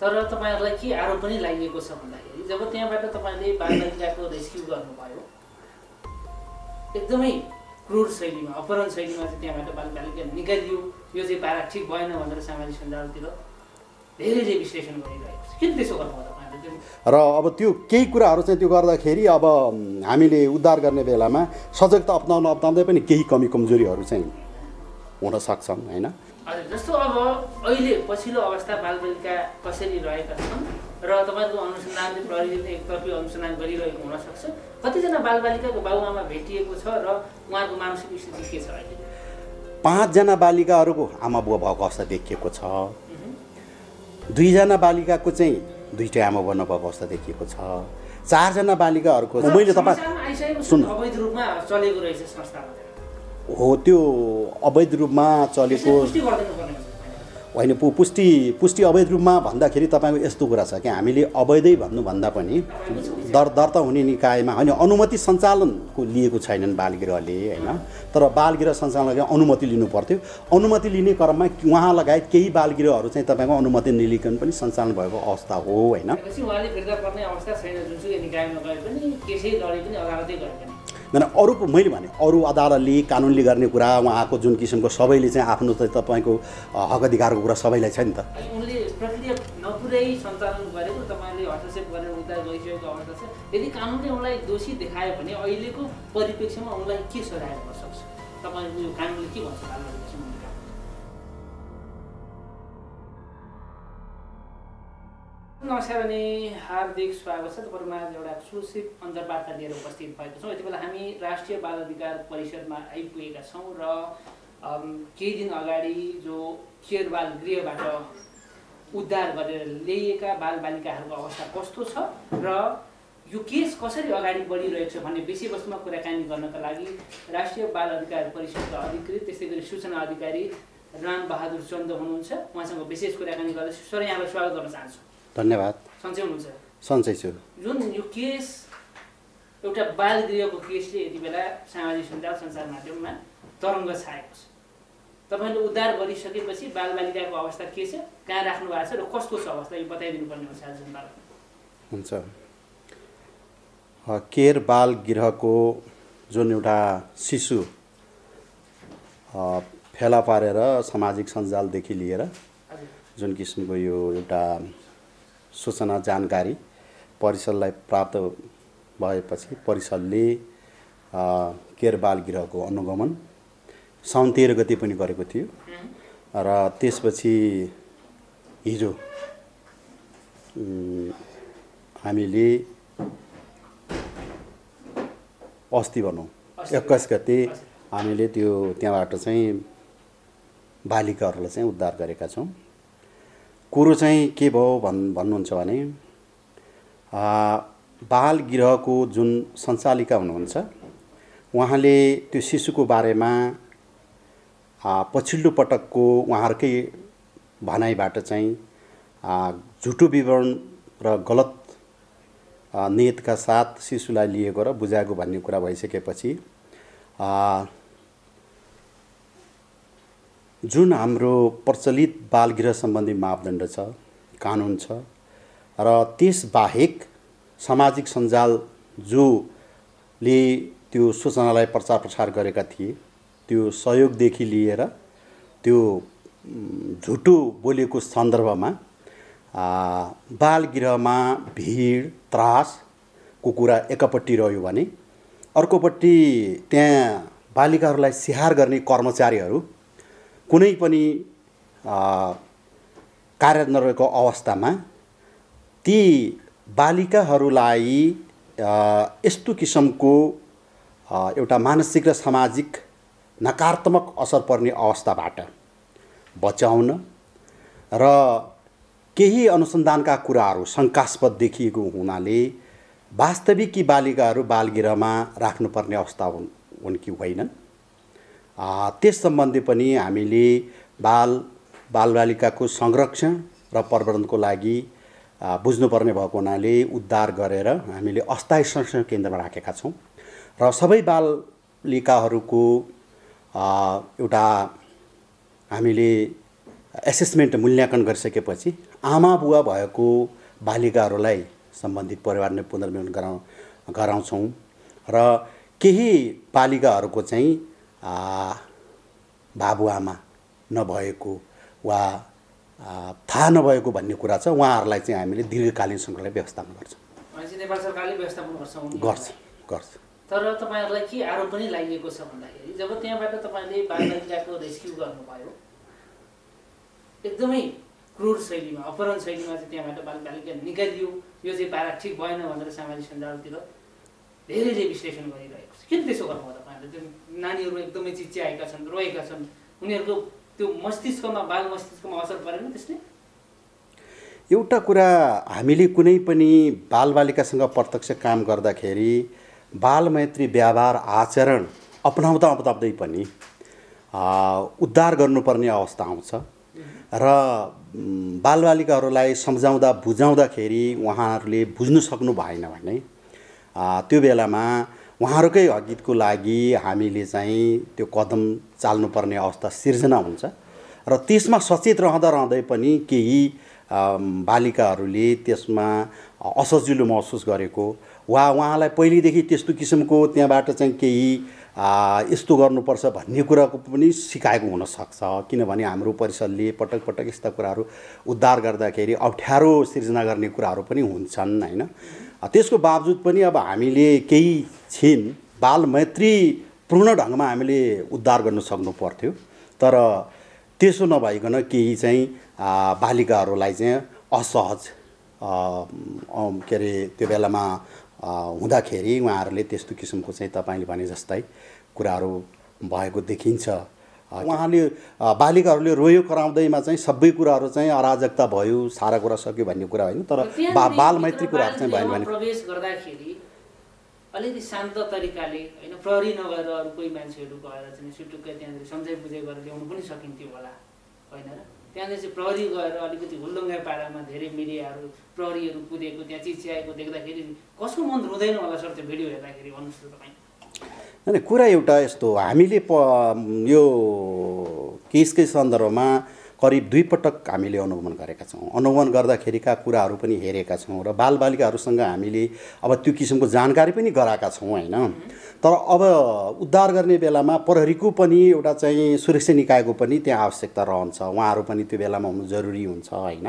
तर तपाईहरुलाई के आरोप पनि लागेको छ भन्दाखेरि जब त्यहाँबाट तपाईले बालबालिकाको रेस्क्यु गर्नुभयो एकदमै क्रूर शैलीमा अपहरण शैलीमा चाहिँ त्यहाँबाट बालबालिका निकालियो यो चाहिँ पारा ठिक भएन भनेर सामाजिक सञ्जालतिर धेरैले विश्लेषण गरिरहेको छ। किन त्यसो गर्नुभयो तपाईहरुले? र अब त्यो केही कुराहरू चाहिँ त्यो गर्दाखेरि अब हामीले उद्धार गर्ने बेलामा सजगता अप्नाउँदै पनि केही कमी कमजोरीहरू चाहिँ हुन सक्छन् हैन। हजुर, जस्तो अब अहिले पछिल्लो अवस्था बालबालिका कसरी रहेका छन् र तपाईको अनुसन्धान चाहिँ प्रहरीले एकतर्फी अनुसन्धान गरिरहेको हुन सक्छ। कतिजना बालबालिकाको बाबुआमा भेटिएको छ र उहाँको मानसिक स्थिति के छ अहिले? 5 जना बालिकाहरूको आमा बुवा भएको अवस्था देखिएको छ। 2 जना बालिकाको चाहिँ दुईटै आमा बुवा नभएको अवस्था देखिएको छ। 4 जना बालिकाहरूको मैले सुन्नु अवैध रूपमा चलेको रहेछ संस्थामा हो, त्यो अवैध रूपमा चलेको होइन। पुष्टि अवैध रूपमा भन्दाखेरि तपाईँको यस्तो कुरा छ कि हामीले अवैधै भन्नुभन्दा पनि दर्ता हुने निकायमा होइन अनुमति सञ्चालनको लिएको छैनन् बालगृहले होइन। तर बालगृह सञ्चालनले अनुमति लिनु पर्थ्यो। अनुमति लिने क्रममा उहाँ लगायत केही बालगृहहरू चाहिँ तपाईँको अनुमति नलिकन पनि सञ्चालन भएको अवस्था हो होइन। उहाँले फिर्ता पर्ने अवस्था छैन, जुनसुकै निकायमा गए पनि केसै लडे पनि अदालतै गए पनि होइन। अरूको मैले भने अरू अदालतले कानुनले गर्ने कुरा उहाँको जुन किसिमको सबैले चाहिँ आफ्नो चाहिँ तपाईँको हक अधिकारको कुरा सबैलाई छ नि त। उनले प्रक्रिया नपुरै सञ्चालन गरेको तपाईँले हस्तक्षेप गरेर उद्धार गरिसकेको अवस्था छ। यदि कानुनले उनलाई दोषी देखायो भने अहिलेको परिप्रेक्ष्यमा उनलाई के सजाय हुन सक्छ? तपाईँको यो कानुनले के भन्छ बालबालिका? नमस्कार अनि हार्दिक स्वागत छ। तपाईँहरूमा एउटा एक्सक्लुसिभ अन्तर्वार्ता लिएर उपस्थित भएको छौँ। यति बेला हामी राष्ट्रिय बाल अधिकार परिषदमा आइपुगेका छौँ र केही दिन अगाडि जो केयर बाल गृहबाट उद्धार गरेर ल्याइएका बालबालिकाहरूको अवस्था कस्तो छ र यो केस कसरी अगाडि बढिरहेको छ भन्ने विषयवस्तुमा कुराकानी गर्नका लागि राष्ट्रिय बाल अधिकार परिषदका अधिकृत त्यसै गरी सूचना अधिकारी राम बहादुर चन्द हुनुहुन्छ। उहाँसँग विशेष कुराकानी गर्दैछु। सर, यहाँलाई स्वागत गर्न चाहन्छु। धन्यवाद। सन्चै हुनुहुन्छ? सन्चै छु। जुन यो केस एउटा बाल गृहको केसले यति बेला सामाजिक सञ्जाल सञ्चार माध्यममा तरङ्ग छाएको छ। तपाईँले उद्धार गरिसकेपछि बालबालिकाको अवस्था के छ, कहाँ राख्नु भएको छ र कस्तो छ अवस्था, यो बताइदिनु पर्ने हुन्छ जनतालाई। हुन्छ। केयर बाल गृहको जुन एउटा शिशु फेला पारेर सामाजिक सञ्जालदेखि लिएर जुन किसिमको यो एउटा सूचना जानकारी परिषदलाई प्राप्त भएपछि परिषदले केयर बाल गृहको अनुगमन साउन 13 गते पनि गरेको थियो र त्यसपछि हिजो हामीले अस्ति भनौँ 21 गते हामीले त्यो त्यहाँबाट चाहिँ बालिकाहरूलाई चाहिँ उद्धार गरेका छौँ। कुरो चाहिँ के भयो भन्नुहुन्छ भने बाल गृहको जुन सञ्चालिका हुनुहुन्छ उहाँले त्यो शिशुको बारेमा पछिल्लो पटकको उहाँहरूकै भनाइबाट चाहिँ झुटो विवरण र गलत नियतका साथ शिशुलाई लिएको र बुझाएको भन्ने कुरा भइसकेपछि जुन हाम्रो प्रचलित बालगृह सम्बन्धी मापदण्ड छ, कानुन छ र त्यसबाहेक सामाजिक सञ्जाल जोले त्यो सूचनालाई प्रचार प्रसार गरेका थिए त्यो सहयोगदेखि लिएर त्यो झुटो बोलेको सन्दर्भमा बालगृहमा भिड त्रासको कुरा एकपट्टि रह्यो भने अर्कोपट्टि त्यहाँ बालिकाहरूलाई स्याहार गर्ने कर्मचारीहरू कुनै पनि कार्य नरहेको अवस्थामा ती बालिकाहरूलाई यस्तो किसिमको एउटा मानसिक र सामाजिक नकारात्मक असर पर्ने अवस्थाबाट बचाउन र केही अनुसन्धानका कुराहरू शङ्कास्पद देखिएको हुनाले वास्तविक यी बालिकाहरू बालगृहमा राख्नुपर्ने अवस्था हुन् कि होइनन् त्यस सम्बन्धी पनि हामीले बालबालिकाको संरक्षण र प्रवर्धनको लागि बुझ्नुपर्ने भएको हुनाले उद्धार गरेर हामीले अस्थायी संरक्षण केन्द्रमा राखेका छौँ र सबै बालिकाहरूको एउटा हामीले एसेसमेन्ट मूल्याङ्कन गरिसकेपछि आमा बुवा भएको बालिकाहरूलाई सम्बन्धित परिवारले पुनर्मिलन गराउँछौँ र केही बालिकाहरूको चाहिँ बाबुआमा नभएको वा थाहा नभएको भन्ने कुरा छ, उहाँहरूलाई चाहिँ हामीले दीर्घकालीन सङ्कटलाई व्यवस्थापन गर्छौँ। नेपाल सरकारले व्यवस्थापन गर्छ। तर तपाईँहरूलाई के आरोप पनि लागेको छ भन्दाखेरि जब त्यहाँबाट तपाईँले बालबालिकाको रेस्क्यु गर्नुभयो, एकदमै क्रूर शैलीमा, अपहरण शैलीमा चाहिँ त्यहाँबाट बालबालिका निकालियो, यो चाहिँ पारा ठिक भएन भनेर सामाजिक सञ्जालतिर धेरैले विश्लेषण गरिरहेको छ। किन त्यसो गर्नुभयो तपाईँहरूले? त्यो नानीहरू एकदमै चिच्याएका छन्, रोएका छन्, उनीहरूको त्यो मस्तिष्कमा, बाल मस्तिष्कमा असर परेन त्यसले? एउटा कुरा, हामीले कुनै पनि बालबालिकासँग प्रत्यक्ष काम गर्दाखेरि बालमैत्री व्यवहार आचरण अपनाउँदै पनि उद्धार गर्नुपर्ने अवस्था आउँछ र बालबालिकाहरूलाई सम्झाउँदा बुझाउँदाखेरि उहाँहरूले बुझ्नु सक्नु भएन भने त्यो बेलामा उहाँहरूकै हकितको लागि हामीले चाहिँ त्यो कदम चाल्नुपर्ने अवस्था सिर्जना हुन्छ र त्यसमा सचेत रहँदै पनि केही बालिकाहरूले त्यसमा असजिलो महसुस गरेको वा उहाँलाई पहिलेदेखि त्यस्तो किसिमको त्यहाँबाट चाहिँ केही यस्तो गर्नुपर्छ भन्ने कुराको पनि सिकाएको हुनसक्छ। किनभने हाम्रो परिषदले पटक पटक यस्ता कुराहरू उद्धार गर्दाखेरि अप्ठ्यारो सिर्जना गर्ने कुराहरू पनि हुन्छन् होइन। त्यसको बावजुद पनि अब हामीले केही छिन बालमैत्री पूर्ण ढङ्गमा हामीले उद्धार गर्न सक्नु पर्थ्यो, तर त्यसो नभइकन केही चाहिँ बालिकाहरूलाई चाहिँ असहज के अरे त्यो बेलामा हुँदाखेरि उहाँहरूले त्यस्तो किसिमको चाहिँ तपाईँले भने जस्तै कुराहरू भएको देखिन्छ। उहाँले बालिकाहरूले रोयो कराउँदैमा चाहिँ सबै कुराहरू चाहिँ अराजकता भयो, सारा कुरा सक्यो भन्ने कुरा होइन, तर बालमैत्री कुराहरू चाहिँ भयो भने प्रवेश गर्दाखेरि अलिकति शान्त तरिकाले होइन, प्रहरी नगएर अरू कोही मान्छेहरू गएर चाहिँ सुटुक्कै त्यहाँनिर सम्झाइ बुझाइ गरेर ल्याउनु पनि सकिन्थ्यो होला होइन र? त्यहाँनिर चाहिँ प्रहरी गएर अलिकति हुल्लङ्गे पारामा धेरै मिडियाहरू प्रहरीहरू कुदेको त्यहाँ चिच्याएको देख्दाखेरि कसको मन रुँदैन होला सर त्यो भिडियो हेर्दाखेरि? भन्नुहोस् त तपाईँ। होइन, कुरा एउटा यस्तो, हामीले यो केसकै सन्दर्भमा करिब 2 पटक हामीले अनुगमन गरेका छौँ। अनुगमन गर्दाखेरिका कुराहरू पनि हेरेका छौँ र बालबालिकाहरूसँग हामीले अब त्यो किसिमको जानकारी पनि गराएका छौँ होइन। तर अब उद्धार गर्ने बेलामा प्रहरीको पनि एउटा चाहिँ सुरक्षा निकायको पनि त्यहाँ आवश्यकता रहन्छ, उहाँहरू पनि त्यो बेलामा हुनु जरुरी हुन्छ होइन।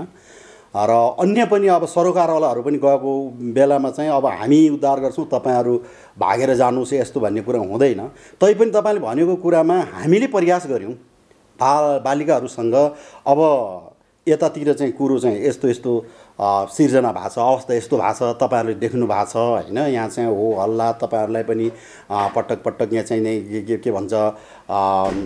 र अन्य पनि अब सरोकारवालाहरू पनि गएको बेलामा चाहिँ अब हामी उद्धार गर्छौँ तपाईँहरू भागेर जानुहोस् यस्तो भन्ने कुरा हुँदैन। तैपनि तपाईँले भनेको कुरामा हामीले प्रयास गऱ्यौँ बालिकाहरूसँग। अब यतातिर चाहिँ कुरो चाहिँ यस्तो यस्तो सिर्जना भएको छ, अवस्था यस्तो भएको छ, तपाईँहरूले देख्नु भएको छ होइन। यहाँ चाहिँ हो हल्ला, तपाईँहरूलाई पनि पटक पटक यहाँ चाहिँ के भन्छ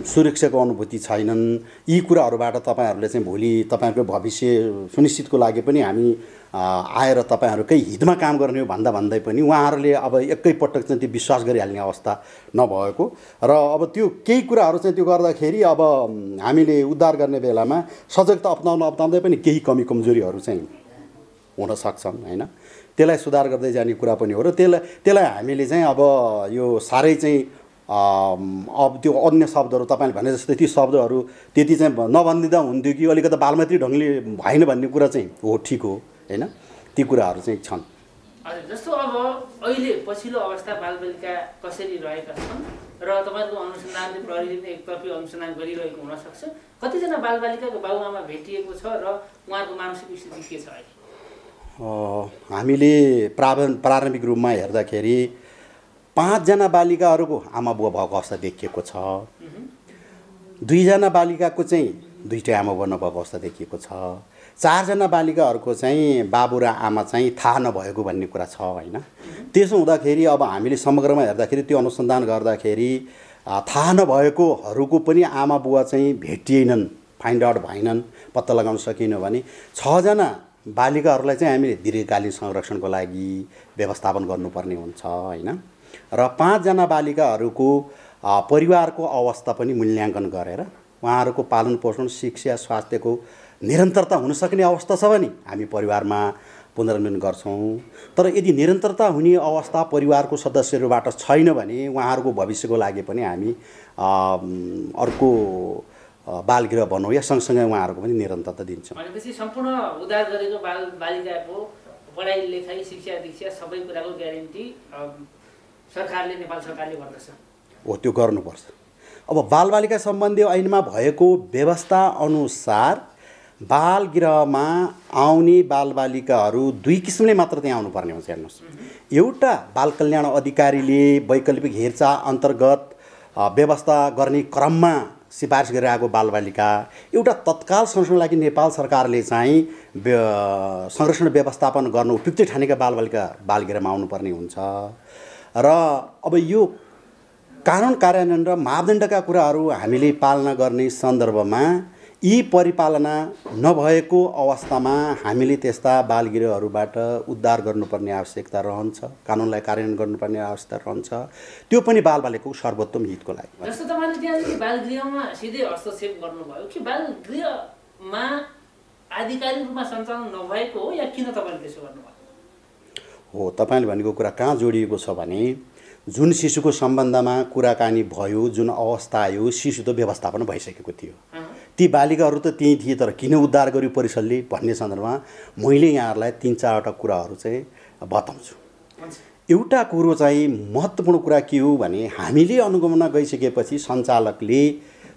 सुरक्षाको अनुभूति छैनन्। यी कुराहरूबाट तपाईँहरूले चाहिँ भोलि तपाईँहरूको भविष्य सुनिश्चितको लागि पनि हामी आएर तपाईँहरूकै हितमा काम गर्ने हो भन्दै पनि उहाँहरूले अब एकैपटक चाहिँ त्यो विश्वास गरिहाल्ने अवस्था नभएको र अब त्यो केही कुराहरू चाहिँ त्यो गर्दाखेरि अब हामीले उद्धार गर्ने बेलामा सजगता अपनाउँदै पनि केही कमी कमजोरीहरू चाहिँ हुन सक्छन् होइन। त्यसलाई सुधार गर्दै जाने कुरा पनि हो र त्यसलाई हामीले चाहिँ अब यो साह्रै चाहिँ अब त्यो अन्य शब्दहरू तपाईँले भने जस्तै ती शब्दहरू त्यति चाहिँ नभनिदिँदा हुन्थ्यो कि अलिकति बालमैत्री ढङ्गले भएन भन्ने कुरा चाहिँ हो, ठिक हो होइन। ती कुराहरू चाहिँ छन्। हजुर, जस्तो अब अहिले पछिल्लो अवस्था बालबालिका कसरी रहेका छन् र तपाईँको अनुसन्धानले प्रहरीले पनि एकतर्फी अनुसन्धान गरिरहेको हुनसक्छ, कतिजना बालबालिकाको बाबुआमा भेटिएको छ र उहाँहरूको मानसिक स्थिति के छ अहिले? हामीले प्रारम्भिक रूपमा हेर्दाखेरि 5 जना बालिकाहरूको आमा बुवा भएको अवस्था देखिएको छ। 2 जना बालिकाको चाहिँ 2टै आमा बुवा नभएको अवस्था देखिएको छ। 4 जना बालिकाहरूको चाहिँ बाबु र आमा चाहिँ थाहा नभएको भन्ने कुरा छ होइन। त्यसो हुँदाखेरि अब हामीले समग्रमा हेर्दाखेरि त्यो अनुसन्धान गर्दाखेरि थाहा नभएकोहरूको पनि आमा बुवा चाहिँ भेटिएनन्, फाइन्ड आउट भएनन्, पत्ता लगाउन सकिएन भने 6 जना बालिकाहरूलाई चाहिँ हामीले दीर्घकालीन संरक्षणको लागि व्यवस्थापन गर्नुपर्ने हुन्छ होइन। र 5 जना बालिकाहरूको परिवारको अवस्था पनि मूल्याङ्कन गरेर उहाँहरूको पालन पोषण, शिक्षा, स्वास्थ्यको निरन्तरता हुन सक्ने अवस्था छ भने हामी परिवारमा पुनर्मिलन गर्छौँ। तर यदि निरन्तरता हुने अवस्था परिवारको सदस्यहरूबाट छैन भने उहाँहरूको भविष्यको लागि पनि हामी अर्को बालगृह भनौँ या सँगसँगै उहाँहरूको पनि निरन्तरता दिन्छौँ। भनेपछि सम्पूर्ण उद्धार गरेको बालबालिकाको पढाइ लेखाइ शिक्षा दीक्षा सबै कुराको ग्यारेन्टी सरकारले नेपाल सरकारले गर्दछ। हो, त्यो गर्नुपर्छ। अब बालबालिका सम्बन्धी ऐनमा भएको व्यवस्था अनुसार बालगृहमा आउने बालबालिकाहरू 2 किसिमले मात्र त्यहाँ आउनुपर्ने हुन्छ। हेर्नुहोस्, एउटा बाल कल्याण अधिकारीले वैकल्पिक हेरचाह अन्तर्गत व्यवस्था गर्ने क्रममा सिफारिस गरिरहेको बालबालिका, एउटा तत्काल संरक्षणको लागि नेपाल सरकारले चाहिँ संरक्षण व्यवस्थापन गर्न उपयुक्त ठानेका बालबालिका बालगृहमा आउनुपर्ने हुन्छ। र अब यो कानुन कार्यान्वयन र मापदण्डका कुराहरू हामीले पालना गर्ने सन्दर्भमा यी परिपालना नभएको अवस्थामा हामीले त्यस्ता बालगृहहरूबाट उद्धार गर्नुपर्ने आवश्यकता रहन्छ, कानुनलाई कार्यान्वयन गर्नुपर्ने आवश्यकता रहन्छ, त्यो पनि बालबालिकाको सर्वोत्तम हितको लागि। जस्तो तपाईँले त्यहाँ बालगृहमा सिधै हस्तक्षेप गर्नुभयो कि बालगृहमा आधिकारिक रूपमा सञ्चालन नभएको हो या किन तपाईँले त्यसो गर्नुभयो? हो, तपाईँले भनेको कुरा कहाँ जोडिएको छ भने जुन शिशुको सम्बन्धमा कुराकानी भयो, जुन अवस्था आयो, शिशु त व्यवस्थापन भइसकेको थियो। ती बालिकाहरू त त्यहीँ थिए, तर किन उद्धार गर्यो परिषदले भन्ने सन्दर्भमा मैले यहाँहरूलाई 3-4वटा कुराहरू चाहिँ बताउँछु। एउटा कुरो चाहिँ महत्त्वपूर्ण कुरा के हो भने हामीले अनुगमन गइसकेपछि सञ्चालकले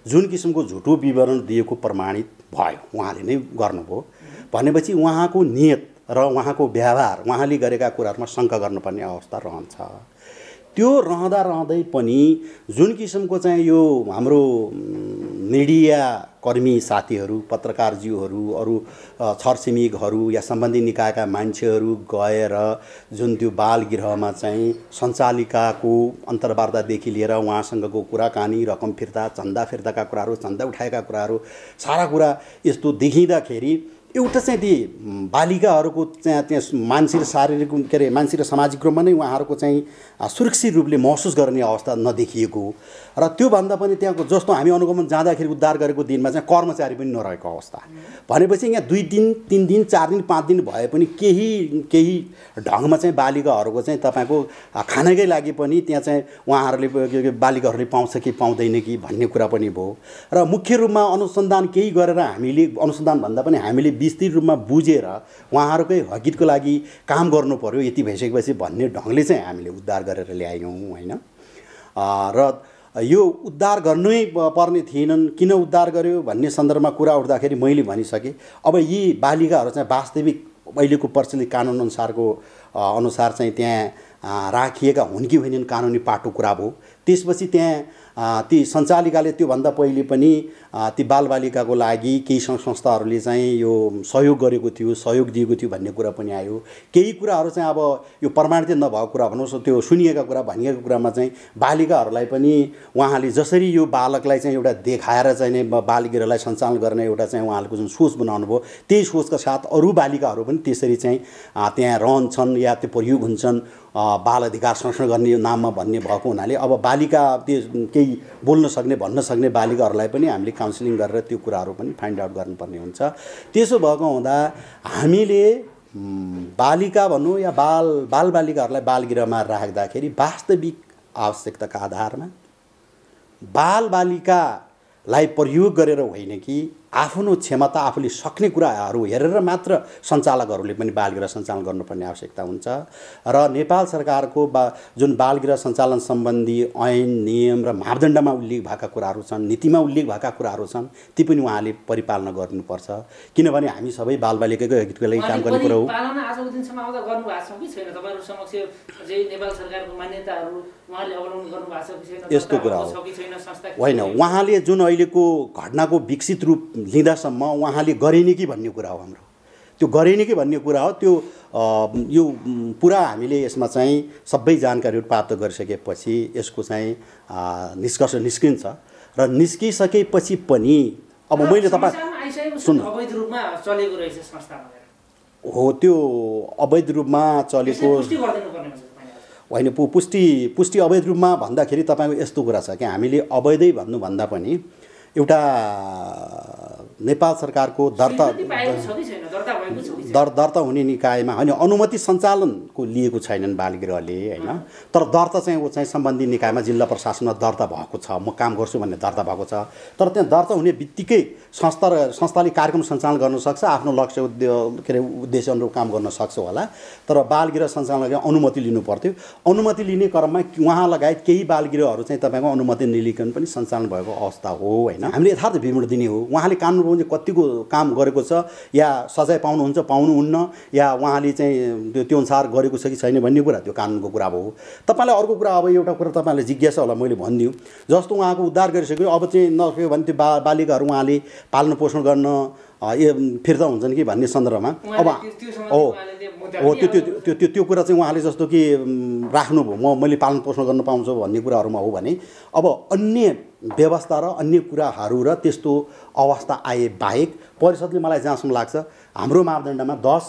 जुन किसिमको झुटो विवरण दिएको प्रमाणित भयो, उहाँले नै गर्नुभयो भनेपछि उहाँको नियत र उहाँको व्यवहार, उहाँले गरेका कुराहरूमा शङ्का गर्नुपर्ने अवस्था रहन्छ। त्यो रहँदै पनि जुन किसिमको चाहिँ यो हाम्रो मिडिया कर्मी साथीहरू, पत्रकारज्यूहरू, अरू छरछिमेकहरू या सम्बन्धित निकायका मान्छेहरू गएर जुन त्यो बालगृहमा चाहिँ सञ्चालिकाको अन्तर्वार्तादेखि लिएर उहाँसँगको कुराकानी, रकम फिर्ता, चन्दा फिर्ताका कुराहरू, चन्दा उठाएका कुराहरू, सारा कुरा यस्तो देखिँदाखेरि एउटा चाहिँ ती बालिकाहरूको चाहिँ त्यहाँ मानसिक शारीरिक के अरे मानसिक र सामाजिक रूपमा नै उहाँहरूको चाहिँ सुरक्षित रूपले महसुस गर्ने अवस्था नदेखिएको र त्योभन्दा पनि त्यहाँको जस्तो हामी अनुगमन जाँदाखेरि उद्धार गरेको दिनमा चाहिँ कर्मचारी पनि नरहेको अवस्था भनेपछि यहाँ 2 दिन 3 दिन 4 दिन 5 दिन भए पनि केही ढङ्गमा चाहिँ बालिकाहरूको चाहिँ तपाईँको खानकै लागि पनि त्यहाँ चाहिँ उहाँहरूले बालिकाहरूले पाउँछ कि पाउँदैन कि भन्ने कुरा पनि भयो र मुख्य रूपमा अनुसन्धान केही गरेर हामीले अनुसन्धान भन्दा पनि हामीले विस्तृत रूपमा बुझेर उहाँहरूकै हकितको लागि काम गर्नु पर्यो यति भइसकेपछि भन्ने ढङ्गले चाहिँ हामीले उद्धार गरेर ल्यायौँ हैन। र यो उद्धार गर्नै पर्ने थिएनन्, किन उद्धार गर्यो भन्ने सन्दर्भमा कुरा उठ्दाखेरि मैले भनिसकेँ। अब यी बालिकाहरू चाहिँ वास्तविक अहिलेको प्रचलित कानुन अनुसार चाहिँ त्यहाँ राखिएका हुन् कि होइनन् कानुनी पाटो कुरा भयो। त्यसपछि त्यहाँ ती सञ्चालिकाले त्योभन्दा पहिले पनि ती बालबालिकाको लागि केही संस्थाहरूले चाहिँ यो सहयोग गरेको थियो, सहयोग दिएको थियो भन्ने कुरा पनि आयो। केही कुराहरू चाहिँ अब यो प्रमाणित नभएको कुरा भन्नुहोस्, त्यो सुनिएका कुरा भनिएको कुरामा चाहिँ बालिकाहरूलाई पनि उहाँले जसरी यो बालकलाई चाहिँ एउटा देखाएर चाहिँ नै बालगृहलाई सञ्चालन गर्ने एउटा चाहिँ उहाँहरूको जुन सोच बनाउनु भयो, त्यही सोचका साथ अरू बालिकाहरू पनि त्यसरी चाहिँ त्यहाँ रहन्छन् या त्यो प्रयोग हुन्छन् बाल अधिकार संरक्षण गर्ने नाममा भन्ने भएको हुनाले अब बालिका त्यो केही बोल्न सक्ने भन्न सक्ने बालिकाहरूलाई पनि हामीले काउन्सिलिङ गरेर त्यो कुराहरू पनि फाइन्ड आउट गर्नुपर्ने हुन्छ। त्यसो भएको हुँदा हामीले बालिका भनौँ या बालबालिकाहरूलाई बालगृहमा राख्दाखेरि वास्तविक आवश्यकताका आधारमा बालबालिकालाई प्रयोग गरेर होइन कि आफ्नो क्षमता आफूले सक्ने कुराहरू हेरेर मात्र सञ्चालकहरूले पनि बालगृह सञ्चालन गर्नुपर्ने आवश्यकता हुन्छ। र नेपाल सरकारको जुन बालगृह सञ्चालन सम्बन्धी ऐन नियम र मापदण्डमा उल्लेख भएका कुराहरू छन्, नीतिमा उल्लेख भएका कुराहरू छन्, ती पनि उहाँले परिपालना गर्नुपर्छ। किनभने हामी सबै बालबालिकाकै हितको लागि काम गर्ने कुरा हो। पालना आजको दिनसम्म आउँदा गर्नु भएको छ कि छैन? तपाईहरु समक्ष चाहिँ नेपाल सरकारको मान्यताहरू उहाँले अवलम्बन गर्नु भएको छ कि छैन? यस्तो कुरा हो होइन, उहाँले जुन अहिलेको घटनाको विकसित रूप लिँदासम्म उहाँले गरेन कि भन्ने कुरा हो। हाम्रो त्यो गरेन कि भन्ने कुरा हो। त्यो यो पुरा हामीले यसमा चाहिँ सबै जानकारीहरू प्राप्त गरिसकेपछि यसको चाहिँ निष्कर्ष निस्किन्छ र निस्किसकेपछि पनि अब मैले तपाईँ सुन्नु अवैध रूपमा चलेको रहेछ संस्था हो, त्यो अवैध रूपमा चलेको होइन। पुष्टि अवैध रूपमा भन्दाखेरि तपाईँको यस्तो कुरा छ कि हामीले अवैधै भन्नुभन्दा पनि एउटा नेपाल सरकारको दर्ता हुने निकायमा होइन अनुमति सञ्चालनको लिएको छैनन् बालगृहले होइन, तर दर्ता चाहिँ ऊ चाहिँ सम्बन्धित निकायमा जिल्ला प्रशासनमा दर्ता भएको छ, म काम गर्छु भन्ने दर्ता भएको छ। तर त्यहाँ दर्ता हुने बित्तिकै संस्थाले कार्यक्रम सञ्चालन गर्न सक्छ, आफ्नो लक्ष्य के अरे उद्देश्य अनुरूप काम गर्न सक्छ होला, तर बालगृह सञ्चालनलाई अनुमति लिनु पर्थ्यो। अनुमति लिने क्रममा उहाँ लगायत केही बालगृहहरू चाहिँ तपाईँको अनुमति नलिकन पनि सञ्चालन भएको अवस्था हो होइन। हामीले यथार्थ विवरण दिने हो। उहाँले कानुन बमोजिम कतिको काम गरेको छ या सजाय पाउनुहुन्छ पाउनुहुन्न या उहाँले चाहिँ त्यो अनुसार गरेको छ कि छैन भन्ने कुरा त्यो कानुनको कुरा हो। तपाईँलाई अर्को कुरा अब एउटा कुरा तपाईँलाई जिज्ञासा होला मैले भनिदिउँ, जस्तो उहाँको उद्धार गरिसक्यो अब चाहिँ नसक्यो भने त्यो बालिकाहरू उहाँले पालन पोषण गर्न फिर्ता हुन्छन् कि भन्ने सन्दर्भमा अब त्यो कुरा चाहिँ उहाँले जस्तो कि राख्नुभयो मैले पालन पोषण गर्न पाउँछु भन्ने कुराहरूमा हो भने अब अन्य व्यवस्था र अन्य कुराहरू र त्यस्तो अवस्था आए बाहेक परिषदले मलाई जहाँसम्म लाग्छ हाम्रो मापदण्डमा 10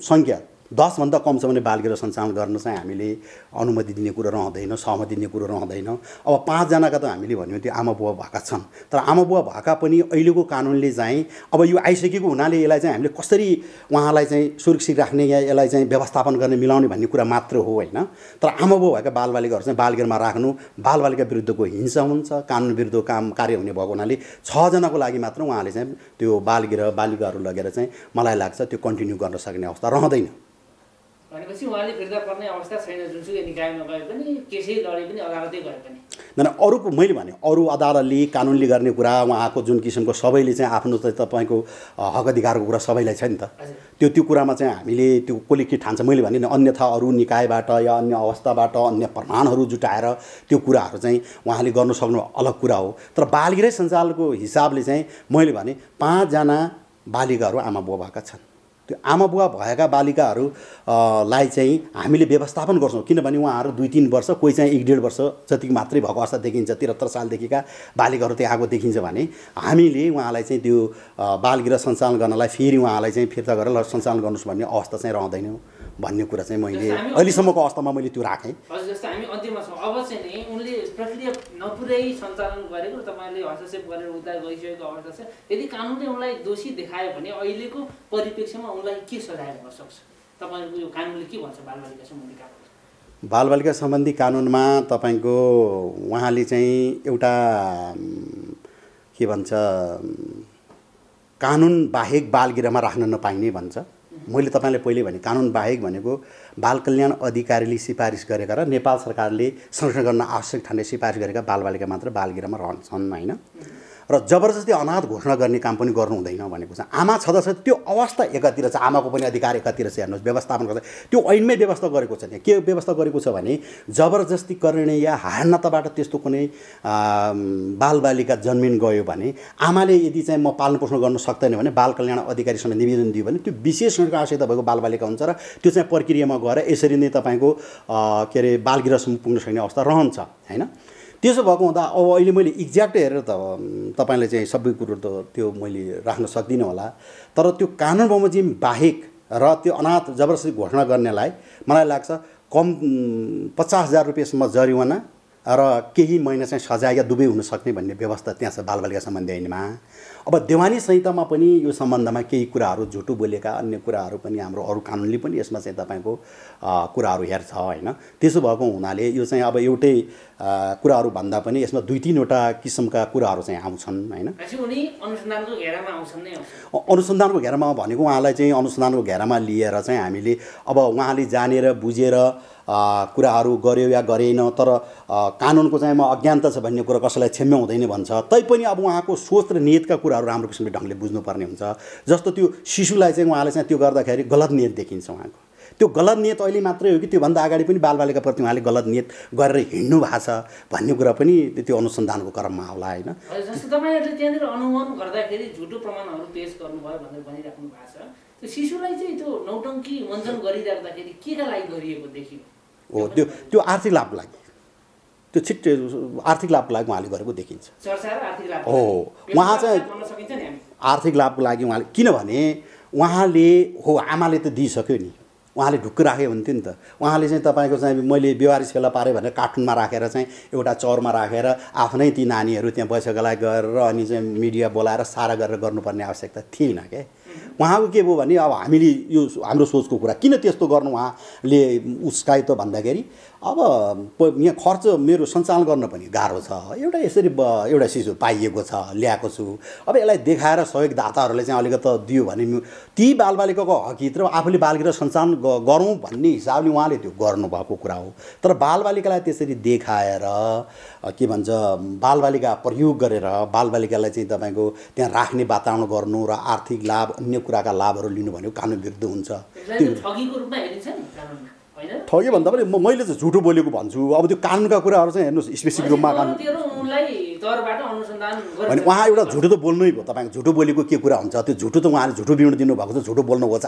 सङ्ख्या 10 भन्दा कम छ भने बालगृह सञ्चालन गर्न चाहिँ हामीले अनुमति दिने कुरो रहँदैन, सहमति दिने कुरो रहँदैन। अब 5 जनाका त हामीले भन्यो त्यो आमा बुवा भएका छन्, तर आमा बुवा भएका पनि अहिलेको कानुनले चाहिँ अब यो आइसकेको हुनाले यसलाई चाहिँ हामीले कसरी उहाँलाई चाहिँ सुरक्षित राख्ने या यसलाई चाहिँ व्यवस्थापन गर्ने मिलाउने भन्ने कुरा मात्र हो होइन। तर आमा बुवा भएका बालबालिकाहरू चाहिँ बालगृहमा राख्नु बालबालिका विरुद्धको हिंसा हुन्छ, कानुन विरुद्धको काम कार्य हुने भएको हुनाले 6 जनाको लागि मात्र उहाँले चाहिँ त्यो बालगृह बालिकाहरू लगेर चाहिँ मलाई लाग्छ त्यो कन्टिन्यू गर्न सक्ने अवस्था रहँदैन। भनेपछि उहाँले फिर्ता पर्ने अवस्था छैन, जुनसुकै निकायमा गए पनि केसै लडे पनि अदालतै गए पनि अरूको मैले भने अरू अदालतले कानुनले गर्ने कुरा उहाँको जुन किसिमको सबैले चाहिँ आफ्नो चाहिँ तपाईँको हक अधिकारको कुरा सबैलाई छ नि त, त्यो कुरामा चाहिँ हामीले त्यो कसले के ठान्छ मैले भने अन्यथा अरू निकायबाट या अन्य अवस्थाबाट अन्य प्रमाणहरू जुटाएर त्यो कुराहरू चाहिँ उहाँले गर्न सक्नु अलग कुरा हो। तर बालगृह सञ्चालनको हिसाबले चाहिँ मैले भने 5 जना बालिकाहरू आमा बुवा भएका छन्। त्यो आमा बुवा भएका बालिकाहरूलाई चाहिँ हामीले व्यवस्थापन गर्छौँ, किनभने उहाँहरू 2-3 वर्ष कोही चाहिँ 1-1.5 वर्ष जतिको मात्रै भएको अवस्था देखिन्छ, 73 सालदेखिका बालिकाहरू त्यहाँ आएको देखिन्छ भने हामीले उहाँलाई चाहिँ त्यो बालगृह सञ्चालन गर्नलाई फेरि उहाँलाई चाहिँ फिर्ता गरेर सञ्चालन गर्नुहोस् भन्ने अवस्था चाहिँ रहँदैन भन्ने कुरा चाहिँ मैले अहिलेसम्मको अवस्थामा मैले त्यो राखेँ। हजुर, जस्तो हामी अन्तिममा छौँ, अब चाहिँ नि उनले प्रक्रिया नपुरै सञ्चालन गरेको र तपाईँले हस्तक्षेप गरेर उद्धार गरिसकेको अवस्था छ, यदि कानुनले उनलाई दोषी देखायो भने अहिलेको परिप्रेक्ष्यमा उनलाई के सजाय हुन सक्छ? तपाईँको यो कानुनले के भन्छ बालबालिका सम्बन्धी कानुन? बालबालिका सम्बन्धी कानुनमा तपाईँको उहाँले चाहिँ एउटा के भन्छ कानुन बाहेक बालगृहमा राख्न नपाइने भन्छ। मैले तपाईँलाई पहिले भने कानुन बाहेक भनेको बाल कल्याण अधिकारीले सिफारिस गरेका र नेपाल सरकारले संरक्षण गर्न आवश्यक ठान्ने सिफारिस गरेका बालबालिका मात्र बालगृहमा रहन्छन् होइन। र जबरजस्ती अनाथ घोषणा गर्ने काम पनि गर्नु हुँदैन भनेको छ। आमा छँदा त्यो अवस्था एकातिर छ, आमाको पनि अधिकार एकातिर छ, हेर्नुहोस् व्यवस्थापन गर्छ त्यो ऐनमै व्यवस्था गरेको छ। के व्यवस्था गरेको छ भने जबरजस्ती गर्ने या हार्नताबाट त्यस्तो कुनै बालबालिका जन्मिन गयो भने आमाले यदि चाहिँ म पालन पोषण गर्न सक्दैन भने बाल कल्याण अधिकारीसँग निवेदन दियो भने त्यो विशेष आवश्यकता भएको बालबालिका हुन्छ र त्यो चाहिँ प्रक्रियामा गएर यसरी नै तपाईँको के अरे बालगृहसम्म पुग्न सक्ने अवस्था रहन्छ होइन। त्यसो भएको हुँदा अब अहिले मैले एक्ज्याक्ट हेरेर त तपाईँले चाहिँ सबै कुरो त त्यो मैले राख्न सक्दिनँ होला, तर त्यो कानुन बमोजिम बाहेक र त्यो अनाथ जबरजस्ती घोषणा गर्नेलाई मलाई लाग्छ कम 50,000 रुपियाँसम्म जरिवाना र केही महिना चाहिँ सजाय या दुवै हुन सक्ने भन्ने व्यवस्था त्यहाँ छ बालबालिका सम्बन्धी ऐनमा। अब देवानी संहितामा पनि यो सम्बन्धमा केही कुराहरू झुटो बोलेका अन्य कुराहरू पनि हाम्रो अरू कानुनले पनि यसमा चाहिँ तपाईँको कुराहरू हेर्छ होइन। त्यसो भएको हुनाले यो चाहिँ अब एउटै कुराहरू भन्दा पनि यसमा 2-3 वटा किसिमका कुराहरू चाहिँ आउँछन् होइन। अनुसन्धानको घेरामा भनेको उहाँलाई चाहिँ अनुसन्धानको घेरामा लिएर चाहिँ हामीले अब उहाँले जानेर बुझेर कुराहरू गर्यो या गरेन, तर कानुनको चाहिँ म अज्ञानता छ भन्ने कुरा कसैलाई क्षम्य हुँदैन भन्छ। तैपनि अब उहाँको सोच र नियतका कुराहरू राम्रो किसिमले ढङ्गले बुझ्नुपर्ने हुन्छ। जस्तो त्यो शिशुलाई चाहिँ उहाँले चाहिँ त्यो गर्दाखेरि गलत नियत देखिन्छ उहाँको। त्यो गलत नियत अहिले मात्रै हो कि त्योभन्दा अगाडि पनि बालबालिकाप्रति उहाँले गलत नियत गरेर हिँड्नु भएको छ भन्ने कुरा पनि त्यो अनुसन्धानको क्रममा होला होइन। जस्तो तपाईँहरूले त्यहाँनिर अनुमान गर्दाखेरि झुटो प्रमाणहरू पेश गर्नुभयो भनेर भनिराख्नु भएको छ, त्यो शिशुलाई चाहिँ त्यो नौटङ्की मञ्चन गरिराख्दाखेरि केका लागि गरिएको देखियो? हो त्यो आर्थिक लाभको लागि, त्यो छिट्टै आर्थिक लाभको लागि उहाँले गरेको देखिन्छ। हो उहाँ चाहिँ आर्थिक लाभको लागि उहाँले, किनभने उहाँले हो आमाले त दिइसक्यो नि, उहाँले ढुक्क राखे हुन्थ्यो नि त। उहाँले चाहिँ तपाईँको चाहिँ मैले बेवारिस फेला पारेँ भनेर कार्टुनमा राखेर चाहिँ एउटा चौरमा राखेर आफ्नै ती नानीहरू त्यहाँ बैसकलाई गरेर अनि चाहिँ मिडिया बोलाएर सारा गरेर गर्नुपर्ने आवश्यकता थिएन क्या। उहाँको के भयो भने अब हामीले यो हाम्रो सोचको कुरा किन त्यस्तो गर्नु उहाँले उसकाइ त भन्दाखेरि अब यहाँ खर्च मेरो सञ्चालन गर्न पनि गाह्रो छ। एउटा यसरी एउटा चिज पाइएको छ ल्याएको छु, अब यसलाई देखाएर सहयोगदाताहरूले चाहिँ अलिकति दियो भने ती बालबालिकाको हकहित र आफूले बालबालिका सञ्चालन गरौँ भन्ने हिसाबले उहाँले त्यो गर्नुभएको कुरा हो। तर बालबालिकालाई त्यसरी देखाएर के भन्छ बालबालिका प्रयोग गरेर बालबालिकालाई चाहिँ तपाईँको त्यहाँ राख्ने वातावरण गर्नु र आर्थिक लाभ अन्य कुराका लाभहरू लिनु भनेको कानुन विरुद्ध हुन्छ। ठगी भन्दा पनि मैले चाहिँ झुटो बोलेको भन्छु। अब त्यो कानुनका कुराहरू चाहिँ हेर्नुहोस् स्पेसिफिक रूपमा कानुन होइन, उहाँ एउटा झुटो त बोल्नै भयो। तपाईँको झुटो बोलेको के कुरा हुन्छ, त्यो झुटो त उहाँले झुटो विवरण दिनुभएको छ, झुटो बोल्नुभएको छ,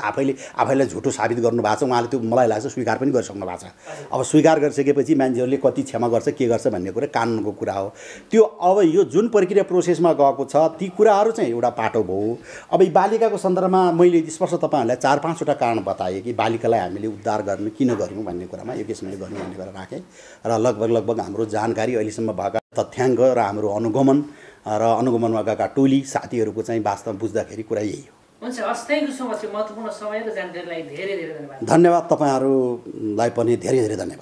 आफैलाई झुटो साबित गर्नुभएको छ। उहाँले त्यो मलाई लाग्छ स्वीकार पनि गरिसक्नु भएको छ। अब स्वीकार गरिसकेपछि मान्छेहरूले कति क्षमा गर्छ के गर्छ भन्ने कुरा कानुनको कुरा हो। त्यो अब यो जुन प्रक्रिया प्रोसेसमा गएको छ ती कुराहरू चाहिँ एउटा पाटो भयो। अब यी बालिकाको सन्दर्भमा मैले स्पष्ट तपाईँहरूलाई 4-5वटा कारण बताएँ कि बालिकालाई हामीले उद्धार गर्नु किन गर्यौँ भन्ने कुरामा यो किसिमले गर्यौँ भन्ने कुरा राखेँ र लगभग हाम्रो जानकारी अहिलेसम्म भएका तथ्याङ्क र हाम्रो अनुगमन र अनुगमनमा गएका टोली साथीहरूको चाहिँ वास्तव बुझ्दाखेरि कुरा यही हो। हुन्छ, हस्, थ्याङ्क यू सो मच। महत्त्वपूर्ण समय र जानकारीलाई धेरै धेरै धन्यवाद। धन्यवाद, तपाईँहरूलाई पनि धेरै धेरै धन्यवाद।